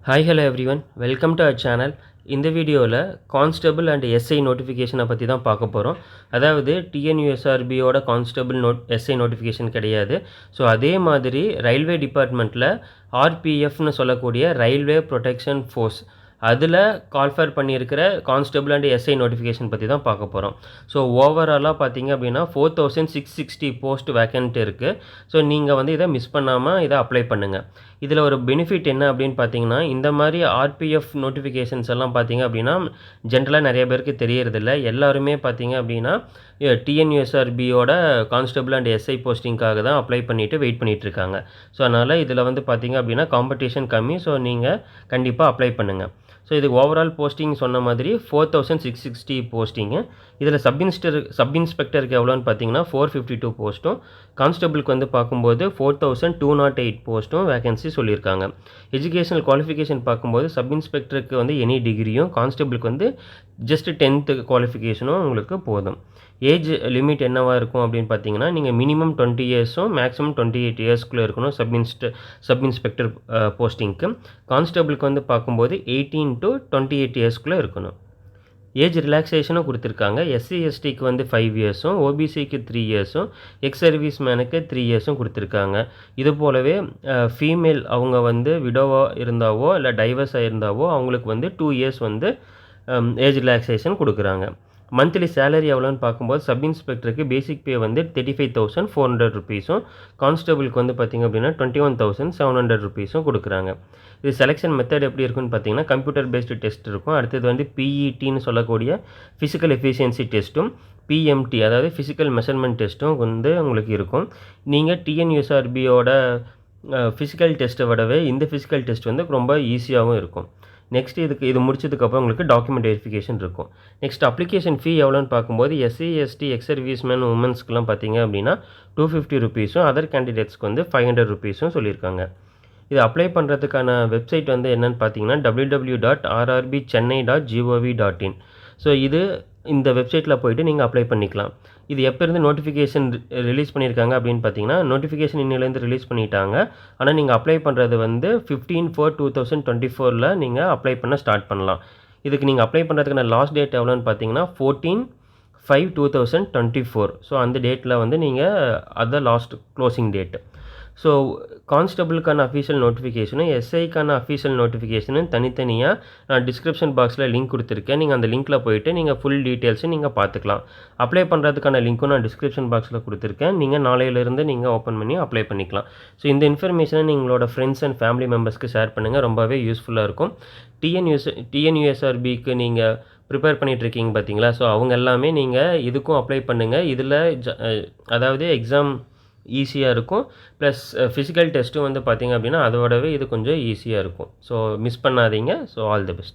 Hi, hello everyone. Welcome to our channel. இந்த வீடியோவில் constable and SI நோட்டிஃபிகேஷனை பற்றி தான் பார்க்க போகிறோம். அதாவது டிஎன்யூஎஸ்ஆர்பியோட கான்ஸ்டபிள் எஸ்ஐ நோட்டிஃபிகேஷன் கிடையாது. ஸோ அதே மாதிரி ரயில்வே டிபார்ட்மெண்ட்டில் ஆர்பிஎஃப்னு சொல்லக்கூடிய ரயில்வே ப்ரொடெக்ஷன் ஃபோர்ஸ் அதில் கால்ஃபர் பண்ணியிருக்கிற கான்ஸ்டபிள் அண்ட் எஸ்ஐ நோட்டிஃபிகேஷன் பற்றி தான் பார்க்க போகிறோம். ஸோ ஓவராலாக பார்த்தீங்க அப்படின்னா 4660 போஸ்ட் வேக்கன்ட் இருக்குது. ஸோ நீங்கள் வந்து இதை மிஸ் பண்ணாமல் இதை அப்ளை பண்ணுங்கள். இதில் ஒரு பெனிஃபிட் என்ன அப்படின்னு பார்த்தீங்கன்னா, இந்த மாதிரி ஆர்பிஎஃப் நோட்டிஃபிகேஷன்ஸ் எல்லாம் பார்த்தீங்க அப்படின்னா ஜென்ரலாக நிறைய பேருக்கு தெரியறதில்ல. எல்லாருமே பார்த்தீங்க அப்படின்னா டிஎன்யூஎஸ்ஆர்பியோட கான்ஸ்டபிள் அண்ட் எஸ்ஐ போஸ்டிங்காக தான் அப்ளை பண்ணிவிட்டு வெயிட் பண்ணிகிட்ருக்காங்க. ஸோ அதனால் இதில் வந்து பார்த்தீங்க அப்படின்னா காம்படிஷன் கம்மி. ஸோ நீங்கள் கண்டிப்பாக அப்ளை பண்ணுங்கள். ஸோ இது ஓவரால் போஸ்டிங் சொன்ன மாதிரி 4660 போஸ்டிங்கு. இதில் சப் இன்ஸ்பெக்டருக்கு எவ்வளோன்னு பார்த்தீங்கன்னா 452 போஸ்ட்டும், கான்ஸ்டபிளுக்கு வந்து பார்க்கும்போது 4208 போஸ்ட்டும் வேகன்சி சொல்லியிருக்காங்க. எஜுகேஷனல் குவாலிஃபிகேஷன் பார்க்கும்போது சப் இன்ஸ்பெக்டருக்கு வந்து எனி டிகிரியும், கான்ஸ்டபிளுக்கு வந்து ஜஸ்ட் 10th குவாலிஃபிகேஷனும் உங்களுக்கு போதும். ஏஜ் லிமிட் என்னவாக இருக்கும் அப்படின்னு பார்த்தீங்கன்னா, நீங்கள் மினிமம் 20 இயர்ஸும் மேக்ஸிமம் 28 இயர்ஸ்க்குள்ளே இருக்கணும் சப் இன்ஸ்பெக்டர் போஸ்டிங்க்கு. கான்ஸ்டபிளுக்கு வந்து பார்க்கும்போது 18 to 28 இயர்ஸ்க்குள்ளே இருக்கணும். ஏஜ் ரிலாக்ஸேஷனும் கொடுத்துருக்காங்க. எஸ்சி எஸ்டிக்கு வந்து 5 இயர்ஸும், ஓபிசிக்கு 3 இயர்ஸும், எக்ஸ் சர்வீஸ் மேனுக்கு 3 இயர்ஸும் கொடுத்துருக்காங்க. இது போலவே ஃபீமேல் அவங்க வந்து விடோவாக இருந்தாவோ இல்லை டைவர்ஸாக இருந்தாவோ அவங்களுக்கு வந்து 2 இயர்ஸ் வந்து ஏஜ் ரிலாக்ஸேஷன் கொடுக்குறாங்க. மந்த்லி சேலரி எவ்வளோன்னு பார்க்கும்போது சப் இன்ஸ்பெக்டருக்கு பேசிக் பே வந்து 35,400 ருபீஸும், கான்ஸ்டபிளுக்கு வந்து பார்த்திங்க அப்படின்னா 21,700 ருபீஸும் கொடுக்குறாங்க. இது செலெக்ஷன் மெத்தட் எப்படி இருக்குன்னு பார்த்தீங்கன்னா, கம்ப்யூட்டர் பேஸ்டு டெஸ்ட் இருக்கும். அடுத்தது வந்து பிஇடின்னு சொல்லக்கூடிய ஃபிசிக்கல் எஃபிஷியன்சி டெஸ்ட்டும், பிஎம்டி அதாவது ஃபிசிக்கல் மெஷர்மெண்ட் டெஸ்ட்டும் வந்து உங்களுக்கு இருக்கும். நீங்கள் டிஎன்யூஎஸ்ஆர்பியோட ஃபிசிக்கல் டெஸ்ட்டை விடவே இந்த ஃபிசிக்கல் டெஸ்ட் வந்து ரொம்ப ஈஸியாகவும் இருக்கும். நெக்ஸ்ட் இது முடிச்சதுக்கப்புறம் உங்களுக்கு டாக்குமெண்ட் வெரிஃபிகேஷன் இருக்கும். நெக்ஸ்ட் அப்ளிகேஷன் ஃபீ எவ்வளோன்னு பார்க்கும்போது எஸ்சி எஸ்டி எக்ஸ் சர்வீஸ்மேன் உமன்ஸ்க்குலாம் பார்த்தீங்க அப்படின்னா 250 ருபீஸும், அதர் கேண்டிடேட்ஸ்க்கு வந்து 500 ருபீஸும் சொல்லியிருக்காங்க. இது அப்ளை பண்ணுறதுக்கான வெப்சைட் வந்து என்னென்னு பார்த்தீங்கன்னா www.rrbchennai.gov.in. ஸோ இந்த வெப்சைட்டில் போய்ட்டு நீங்கள் அப்ளை பண்ணிக்கலாம். இது எப்போ இருந்து நோட்டிஃபிகேஷன் ரிலீஸ் பண்ணியிருக்காங்க அப்படின்னு பார்த்தீங்கன்னா, நோட்டிஃபிகேஷன் இன்னிலேருந்து ரிலீஸ் பண்ணிட்டாங்க. ஆனால் நீங்கள் அப்ளை பண்ணுறது வந்து 15/4/2024 நீங்கள் அப்ளை பண்ண ஸ்டார்ட் பண்ணலாம். இதுக்கு நீங்கள் அப்ளை பண்ணுறதுக்கான லாஸ்ட் டேட் எவ்வளோன்னு பார்த்தீங்கன்னா 14/5/2024. ஸோ அந்த டேட்டில் வந்து நீங்கள் அதான் லாஸ்ட் க்ளோசிங் டேட்டு. ஸோ கான்ஸ்டபிளுக்கான அஃபீஷியல் நோட்டிஃபிகேஷனும் எஸ்ஐக்கான அஃபீஷியல் நோட்டிஃபிகேஷனும் தனித்தனியாக நான் டிஸ்கிரிப்ஷன் பாக்ஸில் லிங்க் கொடுத்துருக்கேன். நீங்கள் அந்த லிங்க்கில் போய்ட்டு நீங்கள் ஃபுல் டீட்டெயில்ஸும் நீங்கள் பார்த்துக்கலாம். அப்ளை பண்ணுறதுக்கான லிங்க்கும் நான் டிஸ்கிரிப்ஷன் பாக்ஸில் கொடுத்துருக்கேன். நீங்கள் நாளையிலேருந்து நீங்கள் ஓப்பன் பண்ணி அப்ளை பண்ணிக்கலாம். ஸோ இந்த இன்ஃபர்மேஷனை நீங்களோட ஃப்ரெண்ட்ஸ் அண்ட் ஃபேமிலி மெம்பர்ஸ்க்கு ஷேர் பண்ணுங்கள். ரொம்பவே யூஸ்ஃபுல்லாக இருக்கும். டிஎன்யூஎஸ்ஆர்பிக்கு நீங்கள் ப்ரிப்பேர் பண்ணிகிட்ருக்கீங்க பார்த்தீங்களா? ஸோ அவங்க எல்லாமே நீங்கள் இதுக்கும் அப்ளை பண்ணுங்கள். இதில் அதாவது எக்ஸாம் ஈஸியாக இருக்கும். ப்ளஸ் ஃபிசிக்கல் டெஸ்ட்டும் வந்து பார்த்திங்க அப்படின்னா அதோடவே இது கொஞ்சம் ஈஸியாக இருக்கும். ஸோ மிஸ் பண்ணாதீங்க. So all the best.